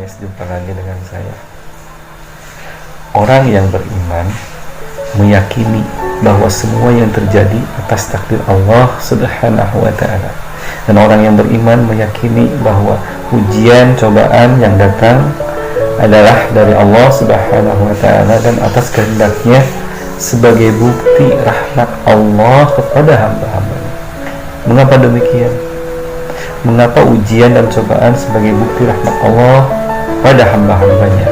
guys, jumpa lagi dengan saya. Orang yang beriman meyakini bahwa semua yang terjadi atas takdir Allah Subhanahu wa ta'ala. Dan orang yang beriman meyakini bahwa ujian, cobaan yang datang adalah dari Allah Subhanahu wa ta'ala dan atas kehendaknya sebagai bukti rahmat Allah kepada hamba-hambanya. Mengapa demikian? Mengapa ujian dan cobaan sebagai bukti rahmat Allah pada hamba-hambanya?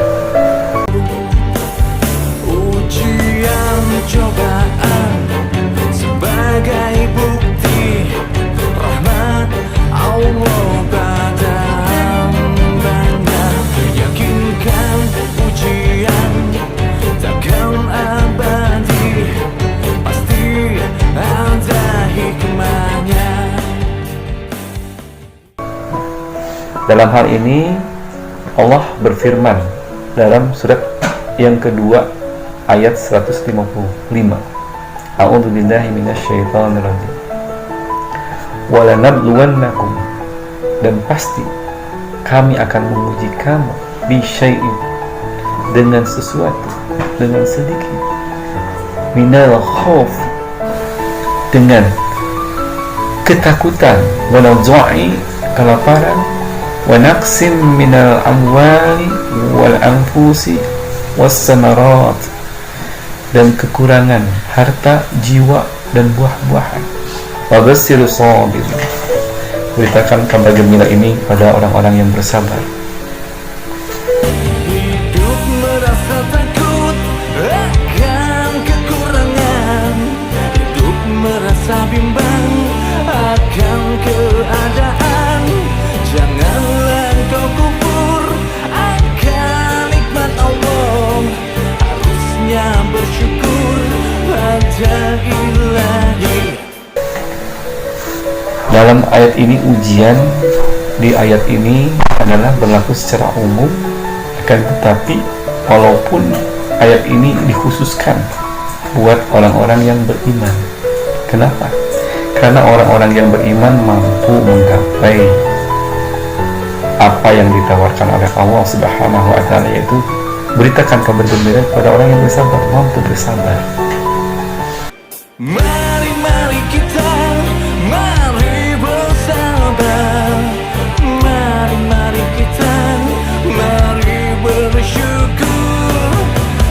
Ujian cobaan sebagai bukti rahmat Allah pada hambanya. Yakinkan ujian takkan abadi, pasti ada hikmahnya. Dalam hal ini Allah berfirman dalam surat yang kedua ayat 155. A'udzubillahi minasyaitonirrajim. Walanabluwannakum, dan pasti kami akan menguji kamu bisyai'in, dengan sesuatu, dengan sedikit, minal khauf, dengan ketakutan, wal ju'i, kelaparan, wa naqsim minal amwali wal anfusi was samarat, dan kekurangan harta, jiwa, dan buah-buahan. Wa basyirus sabirin, beritakan kabar gembira ini pada orang-orang yang bersabar. Hidup merasa takut akan kekurangan, hidup merasa bimbang akan keadaan. Janganlah kau kufur akan nikmat Allah, harusnya bersyukur pada Ilahi. Dalam ayat ini ujian di ayat ini adalah berlaku secara umum, akan tetapi walaupun ayat ini dikhususkan buat orang-orang yang beriman. Kenapa? Karena orang-orang yang beriman mampu menggapai apa yang ditawarkan oleh Allah Subhanahu wa ta'ala, yaitu beritakan kabar gembira kepada orang yang bersabar, mampu bersabar. Mari kita, mari bersabar. Mari kita, mari bersyukur.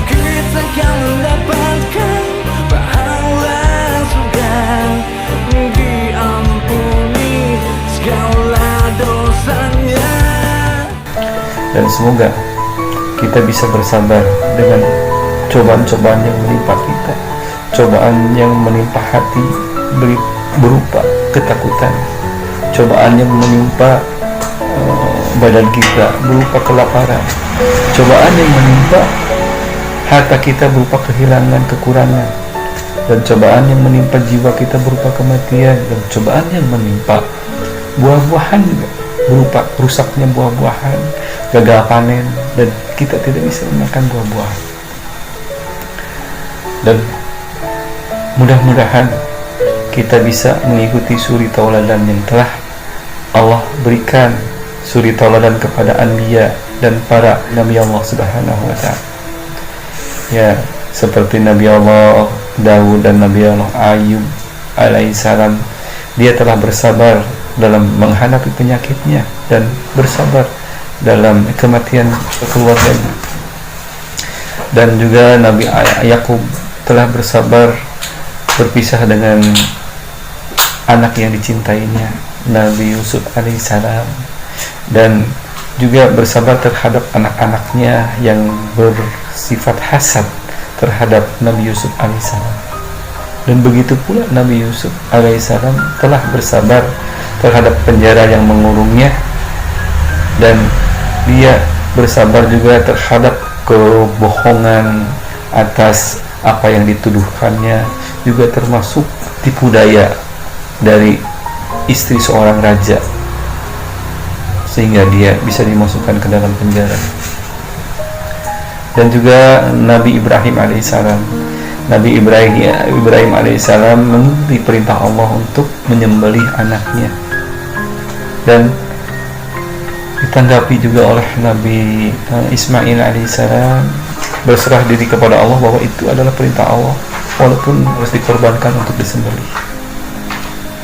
Kita akan mendapatkan pahala surga, diampuni segala dosanya. Dan semoga kita bisa bersabar dengan cobaan-cobaan yang menimpa kita, cobaan yang menimpa hati berupa ketakutan, cobaan yang menimpa badan kita berupa kelaparan, cobaan yang menimpa harta kita berupa kehilangan, kekurangan, dan cobaan yang menimpa jiwa kita berupa kematian, dan cobaan yang menimpa buah-buahan juga berupa rusaknya buah-buahan, gagal panen, dan kita tidak bisa memakan buah-buahan. Dan mudah-mudahan kita bisa mengikuti suri tauladan yang telah Allah berikan, suri tauladan kepada anbiya dan para nabi Allah Subhanahu wa ta'ala. Ya, seperti Nabi Allah Daud dan Nabi Allah Ayub alaihissalam, dia telah bersabar dalam menghadapi penyakitnya dan bersabar dalam kematian keluarganya. Dan juga Nabi Yakub telah bersabar berpisah dengan anak yang dicintainya, Nabi Yusuf alaihissalam, dan juga bersabar terhadap anak-anaknya yang bersifat hasad terhadap Nabi Yusuf alaihissalam. Dan begitu pula Nabi Yusuf alaihissalam telah bersabar terhadap penjara yang mengurungnya, dan dia bersabar juga terhadap kebohongan atas apa yang dituduhkannya, juga termasuk tipu daya dari istri seorang raja sehingga dia bisa dimasukkan ke dalam penjara. Dan juga Nabi Ibrahim alaihissalam, Nabi Ibrahim alaihissalam mengikuti perintah Allah untuk menyembelih anaknya, dan ditanggapi juga oleh Nabi Ismail alaihissalam, berserah diri kepada Allah bahwa itu adalah perintah Allah walaupun harus dikorbankan untuk disembelih.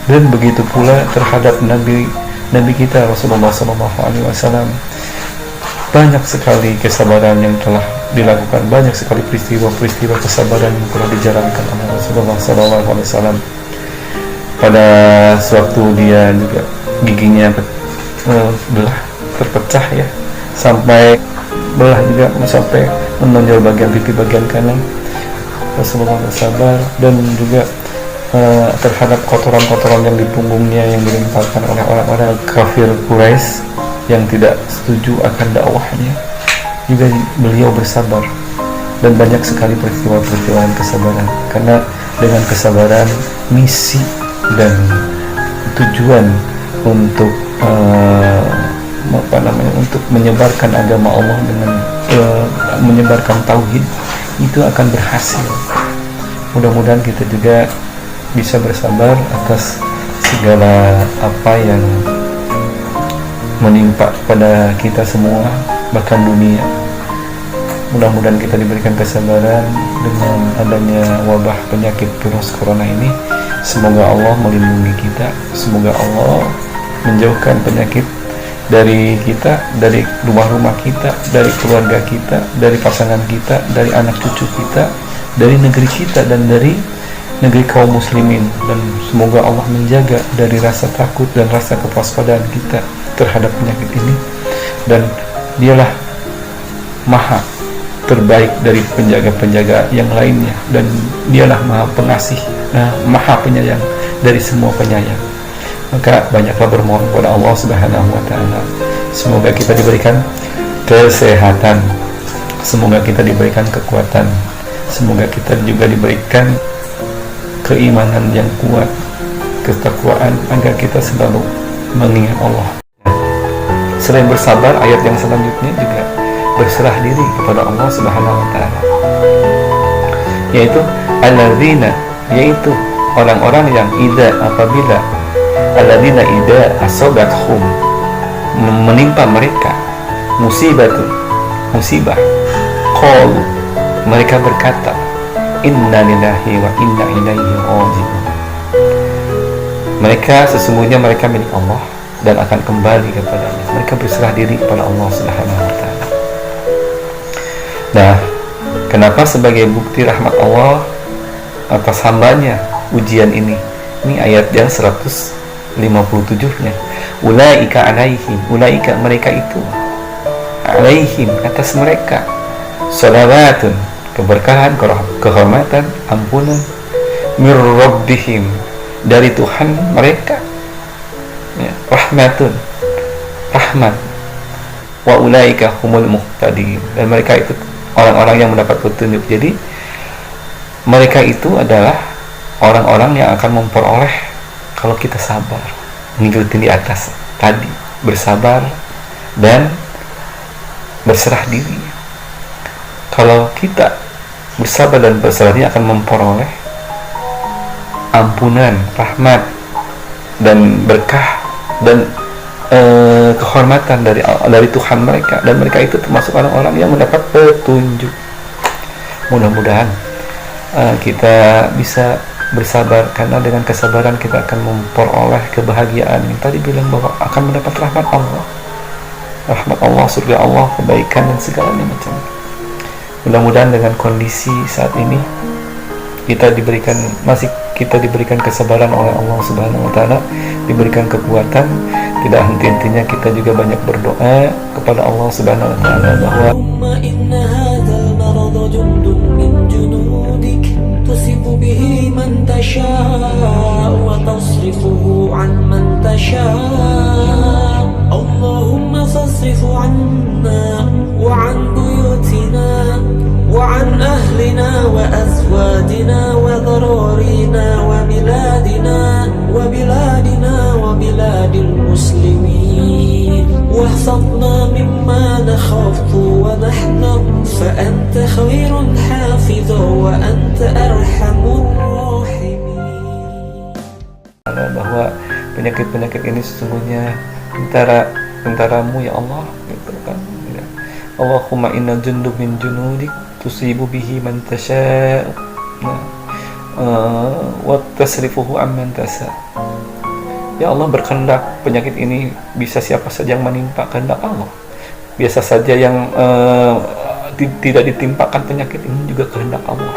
Dan begitu pula terhadap Nabi kita Rasulullah SAW, banyak sekali kesabaran yang telah dilakukan, banyak sekali peristiwa-peristiwa kesabaran yang telah dijalankan oleh Rasulullah SAW. Pada sewaktu dia juga giginya belah, terpecah ya, sampai belah juga sampai menonjol bagian pipi bagian kanan, Rasulullah bersabar. Dan juga terhadap kotoran-kotoran yang di punggungnya yang dilemparkan oleh orang-orang kafir Quraisy yang tidak setuju akan dakwahnya, juga beliau bersabar. Dan banyak sekali peristiwa-peristiwa kesabaran, karena dengan kesabaran misi dan tujuan untuk untuk menyebarkan agama Allah dengan menyebarkan tauhid itu akan berhasil. Mudah-mudahan kita juga bisa bersabar atas segala apa yang menimpa pada kita semua, bahkan dunia. Mudah-mudahan kita diberikan kesabaran dengan adanya wabah penyakit virus corona ini. Semoga Allah melindungi kita, semoga Allah menjauhkan penyakit dari kita, dari rumah-rumah kita, dari keluarga kita, dari pasangan kita, dari anak cucu kita, dari negeri kita, dan dari negeri kaum muslimin. Dan semoga Allah menjaga dari rasa takut dan rasa kewaspadaan kita terhadap penyakit ini. Dan dialah maha terbaik dari penjaga-penjaga yang lainnya, dan dialah maha pengasih, maha penyayang dari semua penyayang. Maka banyaklah bermohon kepada Allah Subhanahu wa Ta'ala. Semoga kita diberikan kesehatan, semoga kita diberikan kekuatan, semoga kita juga diberikan keimanan yang kuat, ketakwaan, agar kita selalu mengingat Allah. Selain bersabar, ayat yang selanjutnya juga berserah diri kepada Allah Subhanahu wa Ta'ala, yaitu alladzina, yaitu orang-orang yang apabila alladzina idza asabathum, menimpa mereka musibah, qalu, mereka berkata inna lillahi wa inna ilaihi raji'un, mereka sesungguhnya mereka milik Allah dan akan kembali kepadanya. Mereka berserah diri kepada Allah Subhanahu wa Ta'ala. Nah, kenapa sebagai bukti rahmat Allah atas hambanya ujian ini? Ini ayat yang 157-nya. Ulaika alaihim, ulaika mereka itu, alaihim atas mereka, salawatun, keberkahan, kehormatan, ampunan, mir rabbihim, dari Tuhan mereka, ya, rahmatun, rahmat, wa ulaika humul muhtadin, dan mereka itu orang-orang yang mendapat petunjuk. Jadi mereka itu adalah orang-orang yang akan memperoleh kalau kita sabar, mengikuti di atas tadi, bersabar dan berserah diri. Kalau kita bersabar dan berserah diri akan memperoleh ampunan, rahmat, dan berkah dan kehormatan dari Tuhan mereka, dan mereka itu termasuk orang-orang yang mendapat petunjuk. Mudah-mudahan kita bisa bersabar, karena dengan kesabaran kita akan memperoleh kebahagiaan yang tadi bilang bahwa akan mendapat rahmat Allah, surga Allah, kebaikan dan segalanya macam. Mudah-mudahan dengan kondisi saat ini kita diberikan kesabaran oleh Allah Subhanahu wa Ta'ala, diberikan kekuatan. Tidak henti-hentinya kita juga banyak berdoa kepada Allah Subhanahu wa Ta'ala bahwa inna hadzal marada jundun min junudik tusibu bihi man tasha' wa tasrifuhu an man tasha'. Allahumma fasrifu anna wa an buyutina wa an ahlina wa azwajina wa dhararina wa biladina wa biladil muslimin wahfadna mimma nakhafu wa nahnab fa anta khairun hafidha wa anta arhamur rahimin. bahwa penyakit-penyakit ini sesungguhnya antara tentaramu ya Allah, gitu kan ya. Allahumma inna jundub min junudik tusibu bihi man tasha' wa tasrifuhu amman tasha'. Ya Allah, berkehendak penyakit ini bisa siapa saja yang menimpa kehendak Allah. Biasa saja yang tidak ditimpakan penyakit ini juga kehendak Allah.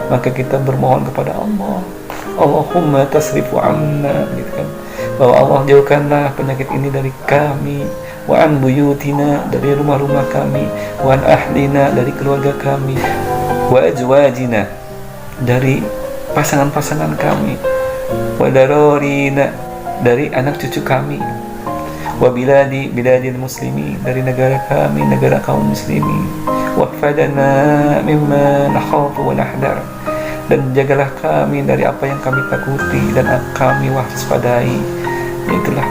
Maka kita bermohon kepada Allah, Allahumma tasrifu anna, gitu kan, bahwa Allah jauhkanlah penyakit ini dari kami, wa an buyutina, dari rumah-rumah kami, wa an ahlina, dari keluarga kami, wa azwajina, dari pasangan-pasangan kami, wa darorina, dari anak cucu kami, wa biladil muslimin, dari negara kami, negara kaum muslimin, wahfadana mimma nakhafu wa nahdar, dan jagalah kami dari apa yang kami takuti dan kami waspadai. Itulah,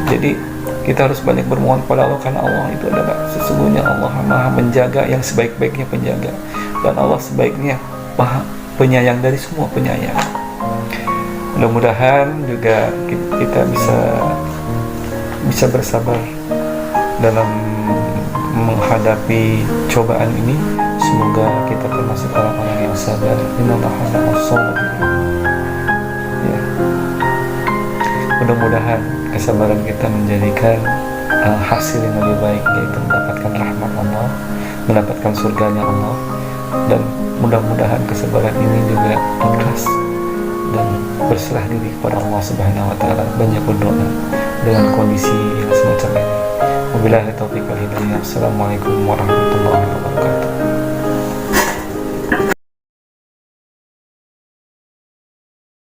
jadi kita harus banyak bermohon kepada Allah, karena Allah itu adalah sesungguhnya Allah maha menjaga yang sebaik-baiknya penjaga, dan Allah sebaiknya maha penyayang dari semua penyayang. Mudah-mudahan juga kita bisa bersabar dalam menghadapi cobaan ini. Semoga kita termasuk orang-orang yang sabar. Innallaha ma'as-sabirin. Ya. Mudah-mudahan kesabaran kita menjadikan hasil yang lebih baik, yaitu mendapatkan rahmat Allah, mendapatkan surganya Allah. Dan mudah-mudahan kesabaran ini juga ikhlas dan berserah diri kepada Allah Subhanahu wa taala, banyak berdoa dengan kondisi yang semacam ini. Wabillahi taufiq wal hidayah. Assalamualaikum warahmatullahi wabarakatuh.